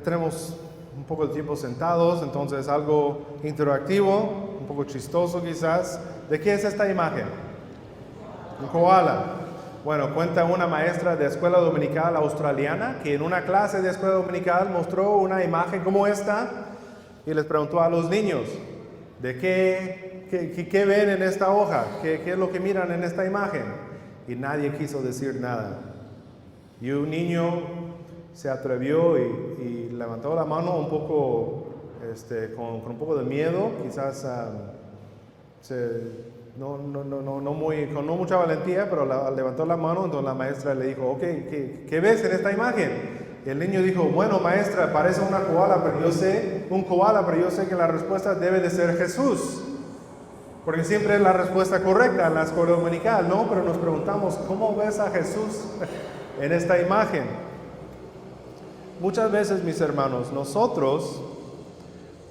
tenemos un poco de tiempo sentados, entonces algo interactivo, un poco chistoso quizás. ¿De qué es esta imagen? Un koala. Bueno, cuenta una maestra de escuela dominical australiana que en una clase de escuela dominical mostró una imagen como esta y les preguntó a los niños, ¿de qué ven en esta hoja? ¿Qué es lo que miran en esta imagen? Y nadie quiso decir nada. Y un niño se atrevió y levantó la mano un poco, con un poco de miedo, quizás con no mucha valentía, pero levantó la mano. Entonces la maestra le dijo, ok, ¿qué ves en esta imagen? Y el niño dijo, bueno maestra, parece un koala, pero yo sé que la respuesta debe de ser Jesús. Porque siempre es la respuesta correcta en la escuela dominical, ¿no? Pero nos preguntamos, ¿cómo ves a Jesús en esta imagen? Muchas veces, mis hermanos, nosotros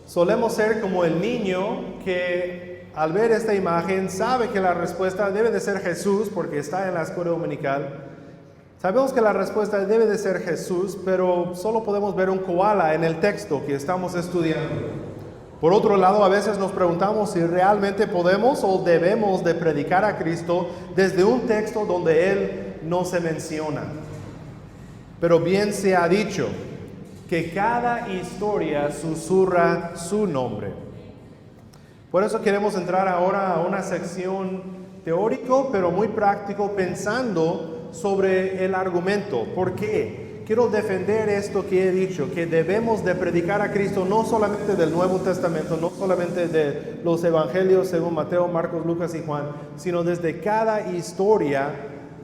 solemos ser como el niño que al ver esta imagen sabe que la respuesta debe de ser Jesús porque está en la escuela dominical. Sabemos que la respuesta debe de ser Jesús, pero solo podemos ver un koala en el texto que estamos estudiando. Por otro lado, a veces nos preguntamos si realmente podemos o debemos de predicar a Cristo desde un texto donde Él no se menciona. Pero bien se ha dicho que cada historia susurra su nombre. Por eso queremos entrar ahora a una sección teórico, pero muy práctico, pensando sobre el argumento. ¿Por qué? Quiero defender esto que he dicho, que debemos de predicar a Cristo no solamente del Nuevo Testamento, no solamente de los Evangelios según Mateo, Marcos, Lucas y Juan, sino desde cada historia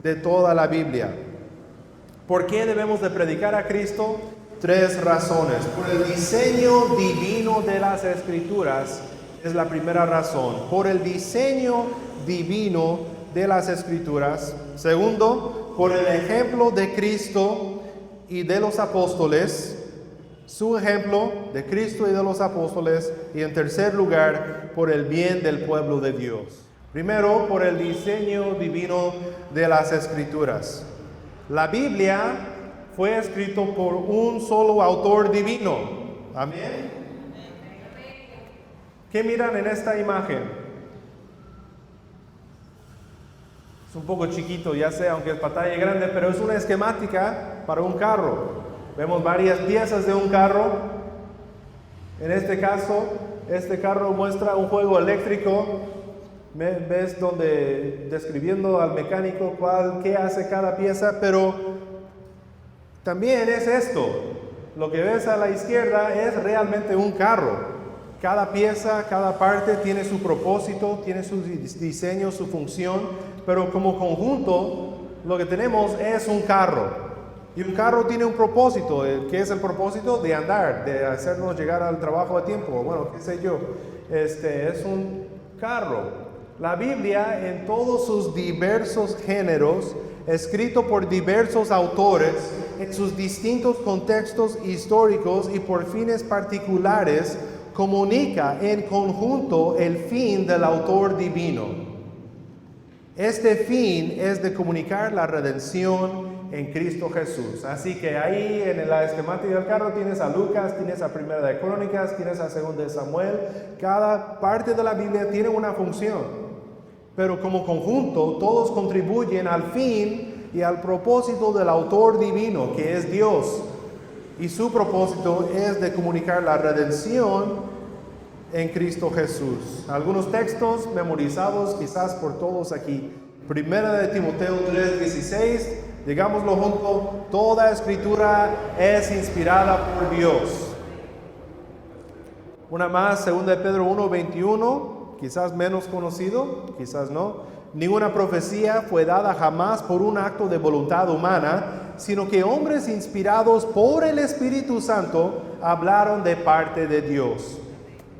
de toda la Biblia. ¿Por qué debemos de predicar a Cristo? 3 razones. Por el diseño divino de las Escrituras es la primera razón. Por el diseño divino de las Escrituras. Segundo, por el ejemplo de Cristo y de los apóstoles, su ejemplo de Cristo y de los apóstoles, y en tercer lugar, por el bien del pueblo de Dios. Primero, por el diseño divino de las Escrituras. La Biblia fue escrito por un solo autor divino. Amén. ¿Qué miran en esta imagen? Es un poco chiquito, ya sé, aunque es pantalla grande, pero es una esquemática para un carro. Vemos varias piezas de un carro. En este caso, este carro muestra un juego eléctrico. Ves donde describiendo al mecánico qué hace cada pieza, pero también es esto. Lo que ves a la izquierda es realmente un carro. Cada pieza, cada parte tiene su propósito, tiene su diseño, su función, pero como conjunto lo que tenemos es un carro. Y un carro tiene un propósito. ¿Qué es el propósito? De andar, de hacernos llegar al trabajo a tiempo. Bueno, qué sé yo. Es un carro. La Biblia en todos sus diversos géneros, escrito por diversos autores, en sus distintos contextos históricos y por fines particulares, comunica en conjunto el fin del autor divino. Este fin es de comunicar la redención en Cristo Jesús. Así que ahí en la esquemática del carro tienes a Lucas, tienes a Primera de Crónicas, tienes a Segunda de Samuel. Cada parte de la Biblia tiene una función. Pero como conjunto todos contribuyen al fin y al propósito del autor divino, que es Dios. Y su propósito es de comunicar la redención en Cristo Jesús. Algunos textos memorizados quizás por todos aquí. Primera de Timoteo 3:16, digámoslo junto, toda escritura es inspirada por Dios. Una más, Segunda de Pedro 1:21, quizás menos conocido, quizás no. Ninguna profecía fue dada jamás por un acto de voluntad humana, sino que hombres inspirados por el Espíritu Santo hablaron de parte de Dios,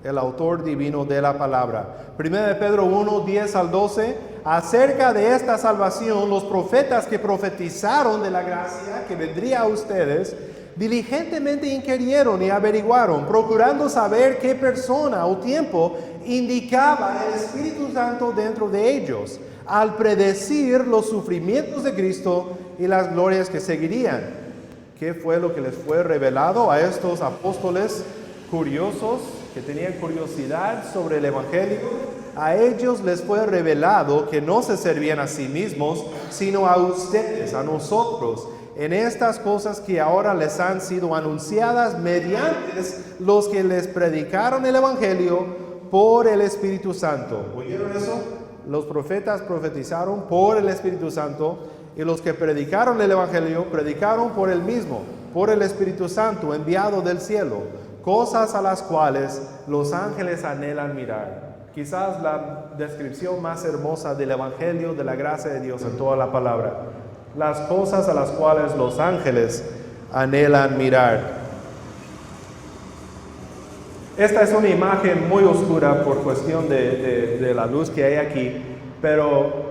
el autor divino de la palabra. Primera de Pedro 1:10-12, acerca de esta salvación, los profetas que profetizaron de la gracia que vendría a ustedes, diligentemente inquirieron y averiguaron, procurando saber qué persona o tiempo indicaba el Espíritu Santo dentro de ellos, al predecir los sufrimientos de Cristo y las glorias que seguirían. ¿Qué fue lo que les fue revelado a estos apóstoles curiosos que tenían curiosidad sobre el Evangelio? A ellos les fue revelado que no se servían a sí mismos, sino a ustedes, a nosotros, en estas cosas que ahora les han sido anunciadas mediante los que les predicaron el Evangelio por el Espíritu Santo. ¿Oyeron eso? Los profetas profetizaron por el Espíritu Santo, y los que predicaron el Evangelio predicaron por el mismo, por el Espíritu Santo enviado del cielo, cosas a las cuales los ángeles anhelan mirar. Quizás la descripción más hermosa del Evangelio, de la gracia de Dios en toda la palabra. Las cosas a las cuales los ángeles anhelan mirar. Esta es una imagen muy oscura por cuestión de la luz que hay aquí, pero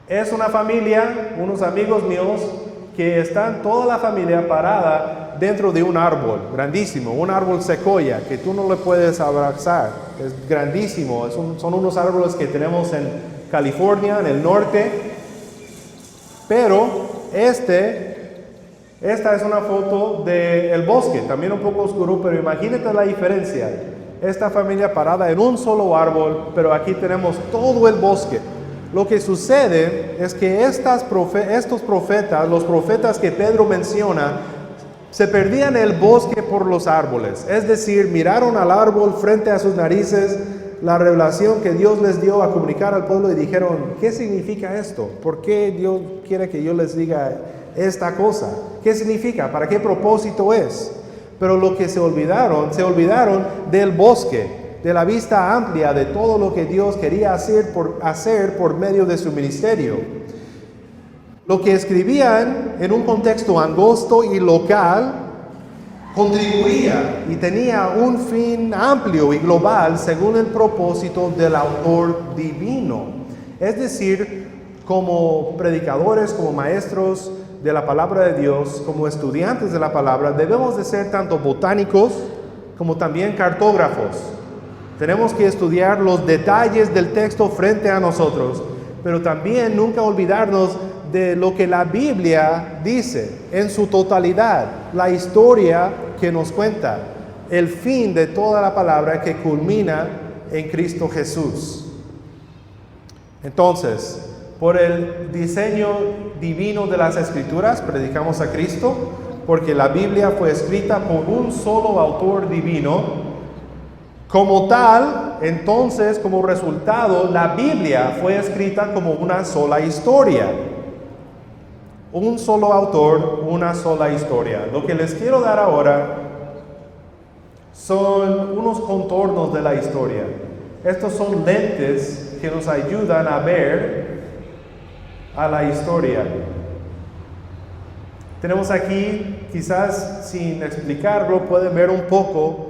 es una familia, unos amigos míos, que están toda la familia parada dentro de un árbol grandísimo, un árbol secoya que tú no le puedes abrazar, es grandísimo, son unos árboles que tenemos en California, en el norte, pero esta es una foto del bosque, también un poco oscuro, pero imagínate la diferencia, esta familia parada en un solo árbol, pero aquí tenemos todo el bosque. Lo que sucede es que estos profetas, los profetas que Pedro menciona, se perdían el bosque por los árboles. Es decir, miraron al árbol frente a sus narices, la revelación que Dios les dio a comunicar al pueblo y dijeron, ¿qué significa esto? ¿Por qué Dios quiere que yo les diga esta cosa? ¿Qué significa? ¿Para qué propósito es? Pero lo que se olvidaron del bosque, de la vista amplia de todo lo que Dios quería hacer por medio de su ministerio. Lo que escribían en un contexto angosto y local contribuía y tenía un fin amplio y global según el propósito del autor divino. Es decir, como predicadores, como maestros de la palabra de Dios, como estudiantes de la palabra, debemos de ser tanto botánicos como también cartógrafos. Tenemos que estudiar los detalles del texto frente a nosotros, pero también nunca olvidarnos de lo que la Biblia dice en su totalidad, la historia que nos cuenta, el fin de toda la palabra que culmina en Cristo Jesús. Entonces, por el diseño divino de las Escrituras, predicamos a Cristo, porque la Biblia fue escrita por un solo autor divino. Como tal, entonces, como resultado, la Biblia fue escrita como una sola historia. Un solo autor, una sola historia. Lo que les quiero dar ahora son unos contornos de la historia. Estos son lentes que nos ayudan a ver a la historia. Tenemos aquí, quizás sin explicarlo, pueden ver un poco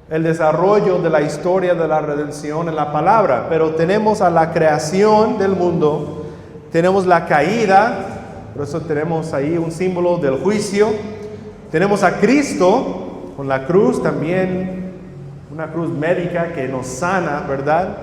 el desarrollo de la historia de la redención en la palabra, pero tenemos a la creación del mundo, tenemos la caída, por eso tenemos ahí un símbolo del juicio, tenemos a Cristo con la cruz, también una cruz médica que nos sana, ¿verdad?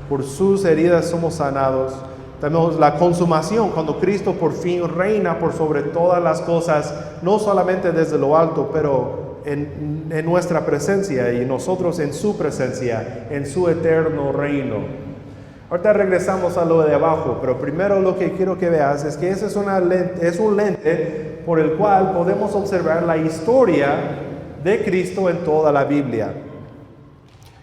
Por sus heridas somos sanados. Tenemos la consumación, cuando Cristo por fin reina por sobre todas las cosas, no solamente desde lo alto, pero en nuestra presencia y nosotros en su presencia, en su eterno reino. Ahorita regresamos a lo de abajo, pero primero lo que quiero que veas es que ese es un lente por el cual podemos observar la historia de Cristo en toda la Biblia.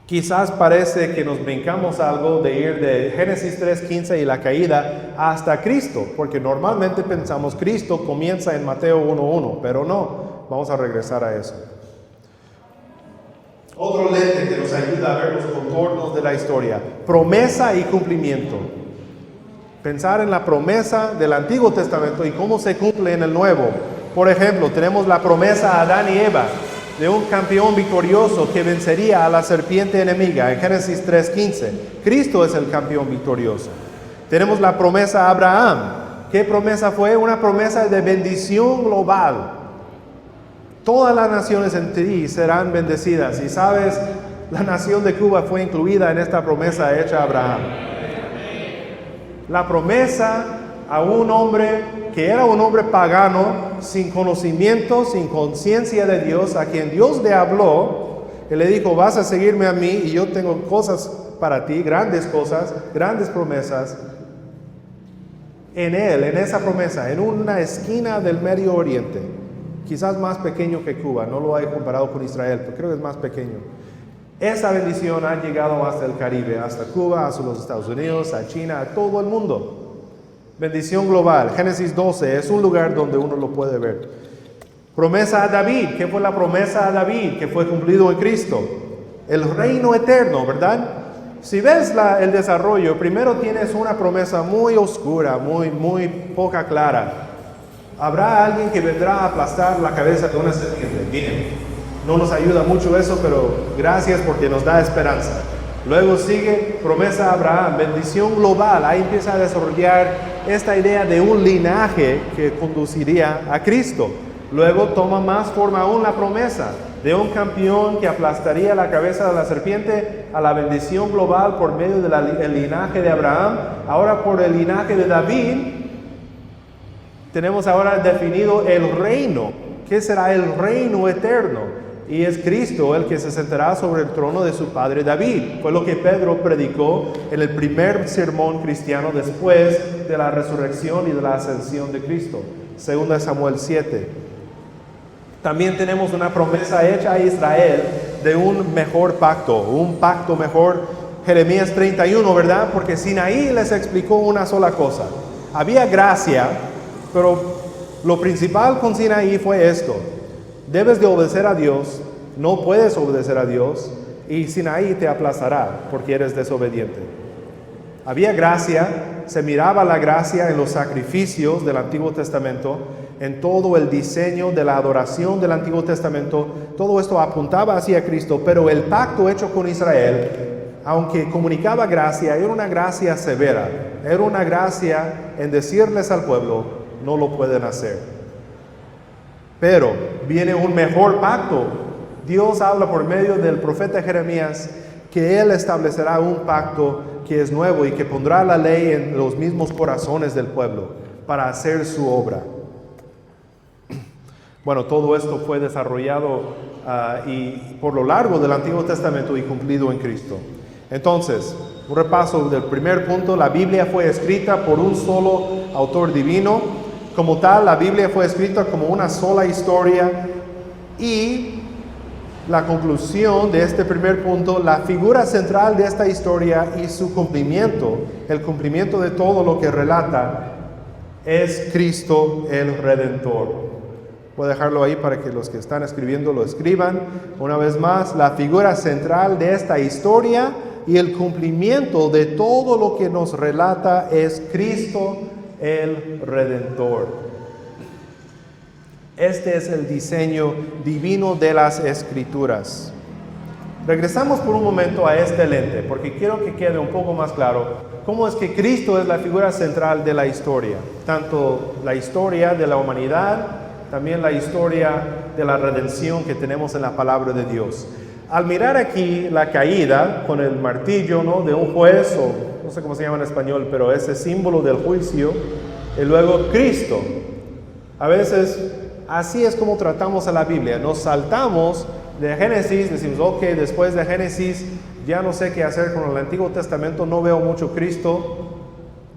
Quizás parece que nos brincamos algo de ir de Génesis 3:15 y la caída hasta Cristo, porque normalmente pensamos Cristo comienza en Mateo 1:1, pero no. Vamos a regresar a eso. Otro lente que nos ayuda a ver los contornos de la historia. Promesa y cumplimiento. Pensar en la promesa del Antiguo Testamento y cómo se cumple en el Nuevo. Por ejemplo, tenemos la promesa a Adán y Eva de un campeón victorioso que vencería a la serpiente enemiga en Génesis 3:15. Cristo es el campeón victorioso. Tenemos la promesa a Abraham. ¿Qué promesa fue? Una promesa de bendición global. Todas las naciones en ti serán bendecidas. Y sabes, la nación de Cuba fue incluida en esta promesa hecha a Abraham. La promesa a un hombre que era un hombre pagano, sin conocimiento, sin conciencia de Dios, a quien Dios le habló, y le dijo, vas a seguirme a mí y yo tengo cosas para ti, grandes cosas, grandes promesas. En él, en esa promesa, en una esquina del Medio Oriente, quizás más pequeño que Cuba, no lo he comparado con Israel, pero creo que es más pequeño. Esa bendición ha llegado hasta el Caribe, hasta Cuba, hasta los Estados Unidos, a China, a todo el mundo. Bendición global. Génesis 12 es un lugar donde uno lo puede ver. Promesa a David. ¿Qué fue la promesa a David? Que fue cumplido en Cristo. El reino eterno, ¿verdad? Si ves el desarrollo, primero tienes una promesa muy oscura, muy poca clara. Habrá alguien que vendrá a aplastar la cabeza de una serpiente. Miren, no nos ayuda mucho eso, pero gracias porque nos da esperanza. Luego sigue promesa a Abraham, bendición global. Ahí empieza a desarrollar esta idea de un linaje que conduciría a Cristo. Luego toma más forma aún la promesa de un campeón que aplastaría la cabeza de la serpiente, a la bendición global por medio del linaje de Abraham. Ahora por el linaje de David tenemos ahora definido el reino. ¿Qué será el reino eterno? Y es Cristo el que se sentará sobre el trono de su padre David. Fue lo que Pedro predicó en el primer sermón cristiano después de la resurrección y de la ascensión de Cristo. 2 Samuel 7. También tenemos una promesa hecha a Israel de un mejor pacto, un pacto mejor. Jeremías 31, ¿verdad? Porque Sinaí les explicó una sola cosa. Había gracia, pero lo principal con Sinaí fue esto. Debes de obedecer a Dios, no puedes obedecer a Dios, y Sinaí te aplastará porque eres desobediente. Había gracia, se miraba la gracia en los sacrificios del Antiguo Testamento, en todo el diseño de la adoración del Antiguo Testamento. Todo esto apuntaba hacia Cristo, pero el pacto hecho con Israel, aunque comunicaba gracia, era una gracia severa, era una gracia en decirles al pueblo, no lo pueden hacer. Pero viene un mejor pacto. Dios habla por medio del profeta Jeremías que Él establecerá un pacto que es nuevo y que pondrá la ley en los mismos corazones del pueblo para hacer su obra. Bueno, todo esto fue desarrollado y por lo largo del Antiguo Testamento y cumplido en Cristo. Entonces, un repaso del primer punto. La Biblia fue escrita por un solo autor divino. Como tal, la Biblia fue escrita como una sola historia y la conclusión de este primer punto, la figura central de esta historia y su cumplimiento, el cumplimiento de todo lo que relata, es Cristo el Redentor. Voy a dejarlo ahí para que los que están escribiendo lo escriban. Una vez más, la figura central de esta historia y el cumplimiento de todo lo que nos relata es Cristo el Redentor. Este es el diseño divino de las Escrituras. Regresamos por un momento a este lente, porque quiero que quede un poco más claro cómo es que Cristo es la figura central de la historia. Tanto la historia de la humanidad, también la historia de la redención que tenemos en la palabra de Dios. Al mirar aquí la caída con el martillo, ¿no?, de un juez, o no sé cómo se llama en español, pero ese símbolo del juicio, y luego Cristo. A veces así es como tratamos a la Biblia. Nos saltamos de Génesis, decimos, ok, después de Génesis ya no sé qué hacer con el Antiguo Testamento, no veo mucho Cristo,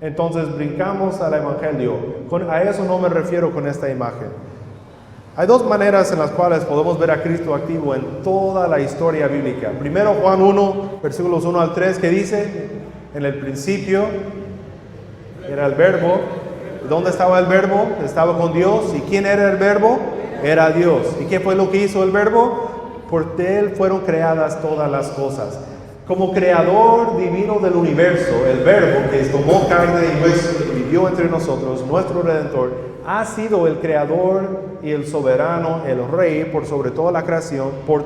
entonces brincamos al Evangelio. A eso no me refiero con esta imagen. Hay dos maneras en las cuales podemos ver a Cristo activo en toda la historia bíblica. Primero, Juan 1, versículos 1 al 3, que dice, en el principio era el Verbo. ¿Dónde estaba el Verbo? Estaba con Dios. ¿Y quién era el Verbo? Era Dios. ¿Y qué fue lo que hizo el Verbo? Por Él fueron creadas todas las cosas. Como creador divino del universo, el Verbo que tomó carne y hueso y vivió entre nosotros, nuestro Redentor, ha sido el creador y el soberano, el rey por sobre toda la creación, por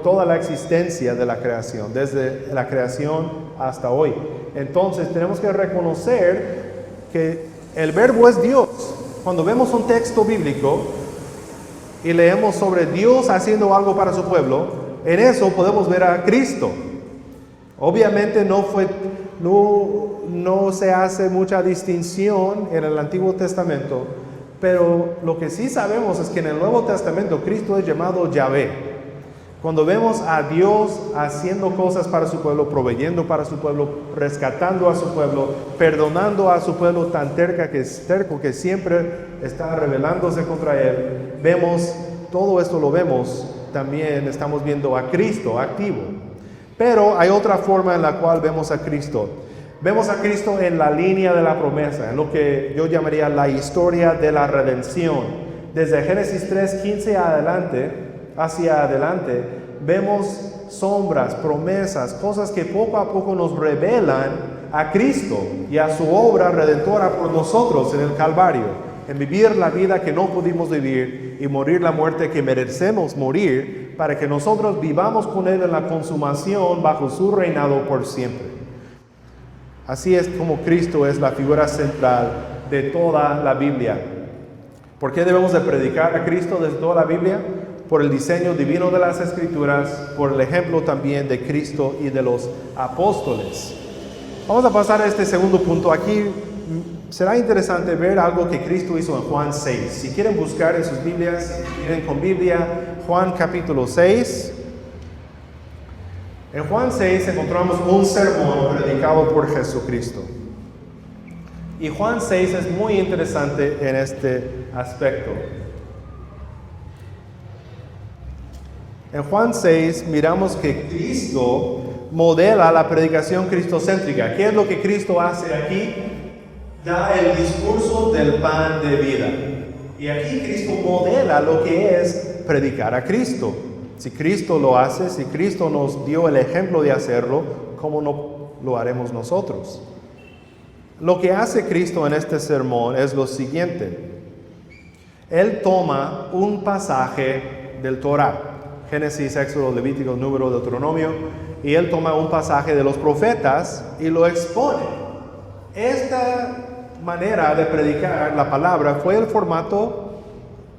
toda la existencia de la creación, desde la creación hasta hoy. Entonces tenemos que reconocer que el Verbo es Dios. Cuando vemos un texto bíblico y leemos sobre Dios haciendo algo para su pueblo, en eso podemos ver a Cristo. Obviamente no se hace mucha distinción en el Antiguo Testamento, pero lo que sí sabemos es que en el Nuevo Testamento Cristo es llamado Yahvé. Cuando vemos a Dios haciendo cosas para su pueblo, proveyendo para su pueblo, rescatando a su pueblo, perdonando a su pueblo tan terco que siempre está rebelándose contra él, vemos, todo esto lo vemos, también estamos viendo a Cristo activo. Pero hay otra forma en la cual vemos a Cristo. Vemos a Cristo en la línea de la promesa, en lo que yo llamaría la historia de la redención. Desde Génesis 3:15 hacia adelante, vemos sombras, promesas, cosas que poco a poco nos revelan a Cristo y a su obra redentora por nosotros en el Calvario, en vivir la vida que no pudimos vivir y morir la muerte que merecemos morir, para que nosotros vivamos con Él en la consumación bajo su reinado por siempre. Así es como Cristo es la figura central de toda la Biblia. ¿Por qué debemos de predicar a Cristo desde toda la Biblia? Por el diseño divino de las Escrituras, por el ejemplo también de Cristo y de los apóstoles. Vamos a pasar a este segundo punto. Aquí será interesante ver algo que Cristo hizo en Juan 6. Si quieren buscar en sus Biblias, miren con Biblia, Juan capítulo 6. En Juan 6 encontramos un sermón predicado por Jesucristo. Y Juan 6 es muy interesante en este aspecto. En Juan 6 miramos que Cristo modela la predicación cristocéntrica. ¿Qué es lo que Cristo hace aquí? Da el discurso del pan de vida. Y aquí Cristo modela lo que es predicar a Cristo. Si Cristo lo hace, si Cristo nos dio el ejemplo de hacerlo, ¿cómo no lo haremos nosotros? Lo que hace Cristo en este sermón es lo siguiente. Él toma un pasaje del Torá, Génesis, Éxodo, Levítico, Número, Deuteronomio, y Él toma un pasaje de los profetas y lo expone. Esta manera de predicar la palabra fue el formato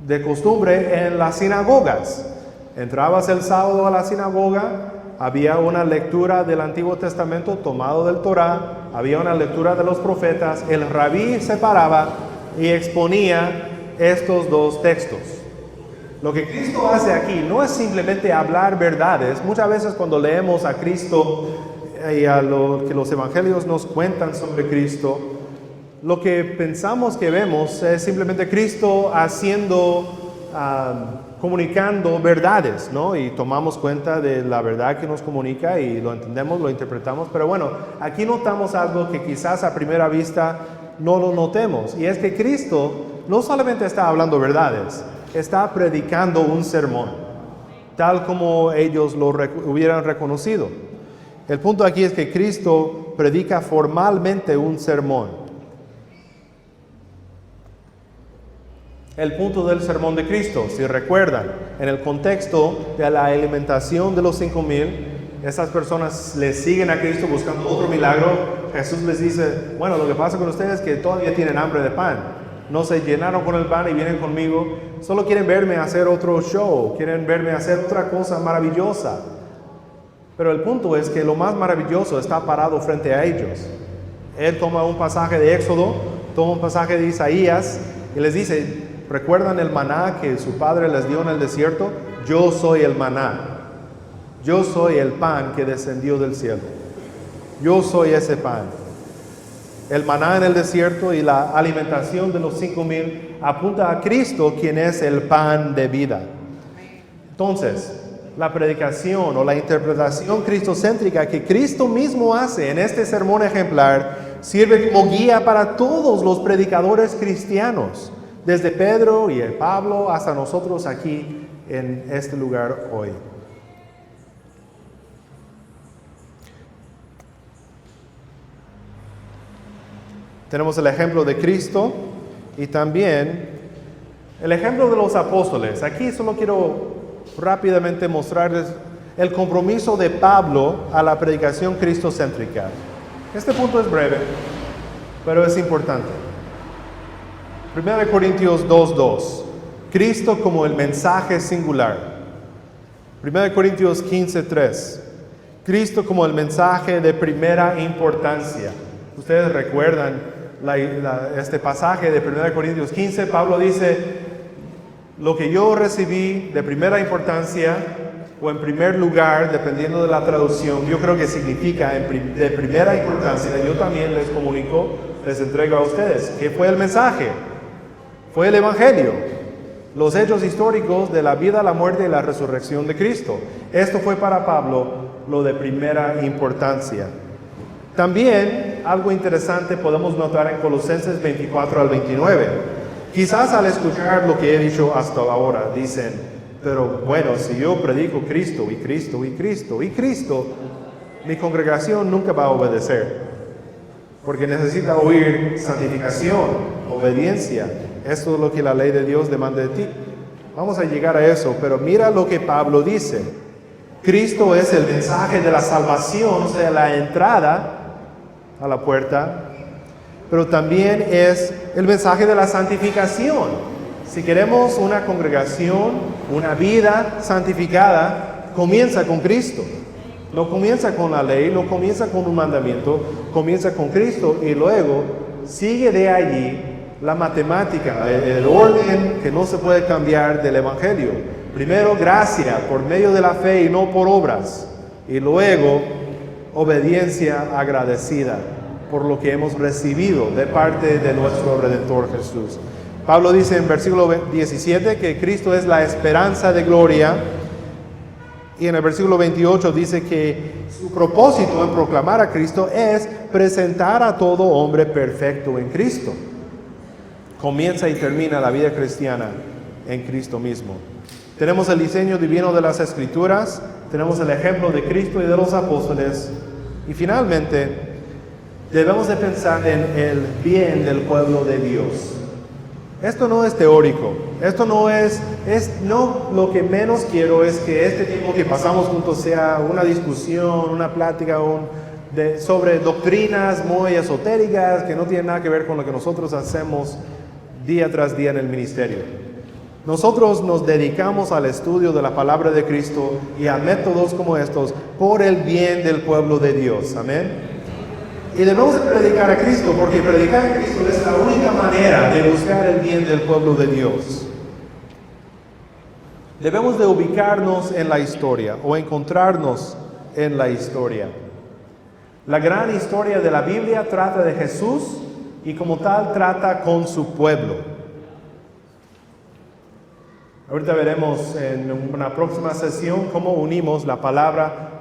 de costumbre en las sinagogas. Entrabas el sábado a la sinagoga, había una lectura del Antiguo Testamento tomado del Torá, había una lectura de los profetas, el rabí se paraba y exponía estos dos textos. Lo que Cristo hace aquí no es simplemente hablar verdades. Muchas veces cuando leemos a Cristo y a lo que los evangelios nos cuentan sobre Cristo, lo que pensamos que vemos es simplemente Cristo comunicando verdades, ¿no? Y tomamos cuenta de la verdad que nos comunica y lo entendemos, lo interpretamos. Pero bueno, aquí notamos algo que quizás a primera vista no lo notemos. Y es que Cristo no solamente está hablando verdades, está predicando un sermón, tal como ellos lo hubieran reconocido. El punto aquí es que Cristo predica formalmente un sermón. El punto del sermón de Cristo, si recuerdan, en el contexto de la alimentación de los 5,000, esas personas le siguen a Cristo buscando otro milagro. Jesús les dice, bueno, lo que pasa con ustedes es que todavía tienen hambre de pan. No se llenaron con el pan y vienen conmigo. Solo quieren verme hacer otro show, quieren verme hacer otra cosa maravillosa. Pero el punto es que lo más maravilloso está parado frente a ellos. Él toma un pasaje de Éxodo, toma un pasaje de Isaías y les dice, ¿recuerdan el maná que su padre les dio en el desierto? Yo soy el maná. Yo soy el pan que descendió del cielo. Yo soy ese pan. El maná en el desierto y la alimentación de los 5,000 apunta a Cristo, quien es el pan de vida. Entonces, la predicación o la interpretación cristocéntrica que Cristo mismo hace en este sermón ejemplar sirve como guía para todos los predicadores cristianos, desde Pedro y Pablo hasta nosotros aquí en este lugar hoy. Tenemos el ejemplo de Cristo y también el ejemplo de los apóstoles. Aquí solo quiero rápidamente mostrarles el compromiso de Pablo a la predicación cristocéntrica. Este punto es breve, pero es importante. 1 Corintios 2:2. Cristo como el mensaje singular. 1 Corintios 15:3. Cristo como el mensaje de primera importancia. Ustedes recuerdan este pasaje de 1 Corintios 15, Pablo dice, lo que yo recibí de primera importancia o en primer lugar, dependiendo de la traducción, yo creo que significa de primera importancia, yo también les comunico, les entrego a ustedes. ¿Qué fue el mensaje? Fue el Evangelio, los hechos históricos de la vida, la muerte y la resurrección de Cristo. Esto fue para Pablo lo de primera importancia. También algo interesante podemos notar en Colosenses 24 al 29. Quizás al escuchar lo que he dicho hasta ahora, dicen, pero bueno, si yo predico Cristo y Cristo y Cristo y Cristo, mi congregación nunca va a obedecer, porque necesita oír santificación, obediencia. Esto es lo que la ley de Dios demanda de ti. Vamos a llegar a eso, pero mira lo que Pablo dice. Cristo es el mensaje de la salvación, o sea, la entrada a la puerta, pero también es el mensaje de la santificación. Si queremos una congregación, una vida santificada, comienza con Cristo. No comienza con la ley, no comienza con un mandamiento, comienza con Cristo y luego sigue de allí la matemática, el orden que no se puede cambiar del Evangelio. Primero gracia por medio de la fe y no por obras, y luego obediencia agradecida por lo que hemos recibido de parte de nuestro Redentor Jesús. Pablo dice en versículo 17 que Cristo es la esperanza de gloria, y en el versículo 28 dice que su propósito en proclamar a Cristo es presentar a todo hombre perfecto en Cristo. Comienza y termina la vida cristiana en Cristo mismo. Tenemos el diseño divino de las Escrituras, tenemos el ejemplo de Cristo y de los apóstoles, y finalmente debemos de pensar en el bien del pueblo de Dios. Esto no es teórico, esto no no, lo que menos quiero es que este tiempo que pasamos juntos sea una discusión, una plática sobre doctrinas muy esotéricas que no tienen nada que ver con lo que nosotros hacemos día tras día en el ministerio. Nosotros nos dedicamos al estudio de la palabra de Cristo y a métodos como estos por el bien del pueblo de Dios. Amén. Y debemos predicar a Cristo, porque predicar a Cristo es la única manera de buscar el bien del pueblo de Dios. Debemos de ubicarnos en la historia o encontrarnos en la historia. La gran historia de la Biblia trata de Jesús y como tal trata con su pueblo. Ahorita veremos en una próxima sesión cómo unimos la palabra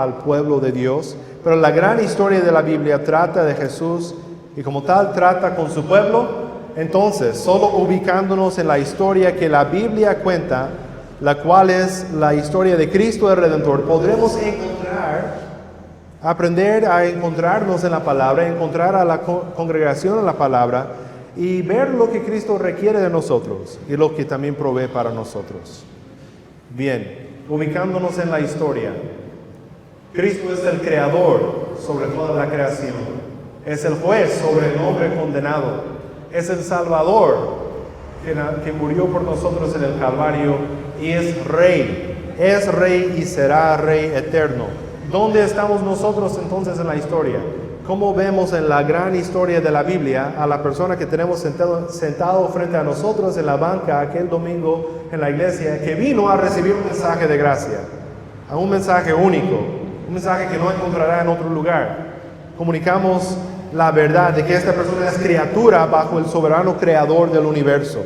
al pueblo de Dios. Pero la gran historia de la Biblia trata de Jesús y como tal trata con su pueblo. Entonces, solo ubicándonos en la historia que la Biblia cuenta, la cual es la historia de Cristo el Redentor, podremos aprender a encontrarnos en la palabra, encontrar a la congregación en la palabra y ver lo que Cristo requiere de nosotros y lo que también provee para nosotros. Bien, ubicándonos en la historia. Cristo es el creador sobre toda la creación. Es el juez sobre el hombre condenado. Es el Salvador que murió por nosotros en el Calvario y es Rey. Es Rey y será Rey eterno. ¿Dónde estamos nosotros entonces en la historia? ¿Cómo vemos en la gran historia de la Biblia a la persona que tenemos sentado frente a nosotros en la banca aquel domingo en la iglesia, que vino a recibir un mensaje de gracia, a un mensaje único, un mensaje que no encontrará en otro lugar? Comunicamos la verdad de que esta persona es criatura bajo el soberano creador del universo.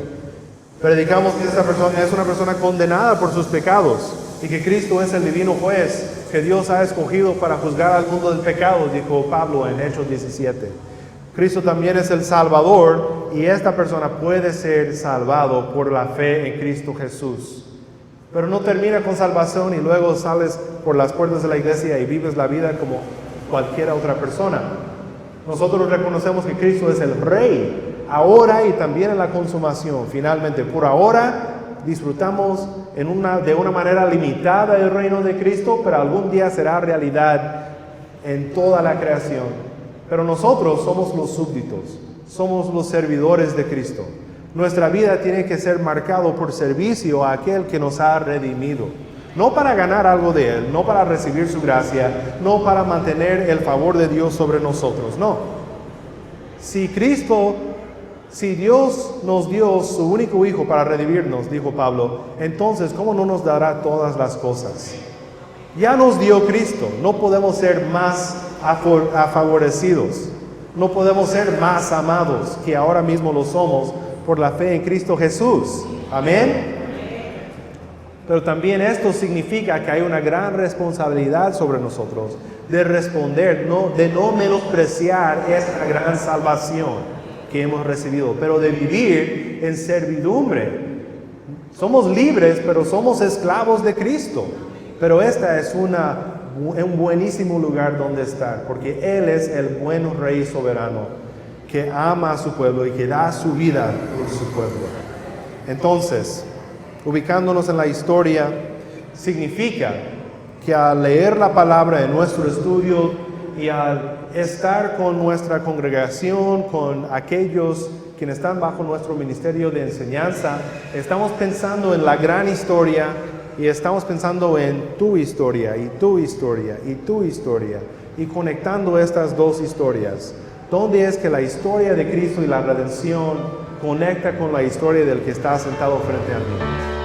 Predicamos que esta persona es una persona condenada por sus pecados y que Cristo es el divino juez que Dios ha escogido para juzgar al mundo del pecado, dijo Pablo en Hechos 17. Cristo también es el Salvador y esta persona puede ser salvado por la fe en Cristo Jesús. Pero no termina con salvación y luego sales por las puertas de la iglesia y vives la vida como cualquier otra persona. Nosotros reconocemos que Cristo es el Rey, ahora y también en la consumación. Finalmente, por ahora disfrutamos de una manera limitada el reino de Cristo, pero algún día será realidad en toda la creación. Pero nosotros somos los súbditos, somos los servidores de Cristo. Nuestra vida tiene que ser marcado por servicio a aquel que nos ha redimido. No para ganar algo de Él, no para recibir su gracia, no para mantener el favor de Dios sobre nosotros, no. Si Dios nos dio su único Hijo para redimirnos, dijo Pablo, entonces, ¿cómo no nos dará todas las cosas? Ya nos dio Cristo, no podemos ser más favorecidos, no podemos ser más amados que ahora mismo lo somos por la fe en Cristo Jesús. Amén. Pero también esto significa que hay una gran responsabilidad sobre nosotros de responder, de no menospreciar esta gran salvación que hemos recibido, pero de vivir en servidumbre. Somos libres, pero somos esclavos de Cristo. Pero esta es un buenísimo lugar donde estar, porque Él es el buen Rey soberano que ama a su pueblo y que da su vida por su pueblo. Entonces, ubicándonos en la historia, significa que al leer la palabra en nuestro estudio y al estar con nuestra congregación, con aquellos quienes están bajo nuestro ministerio de enseñanza, estamos pensando en la gran historia y estamos pensando en tu historia y tu historia y tu historia y conectando estas dos historias. ¿Dónde es que la historia de Cristo y la redención conecta con la historia del que está sentado frente a mí?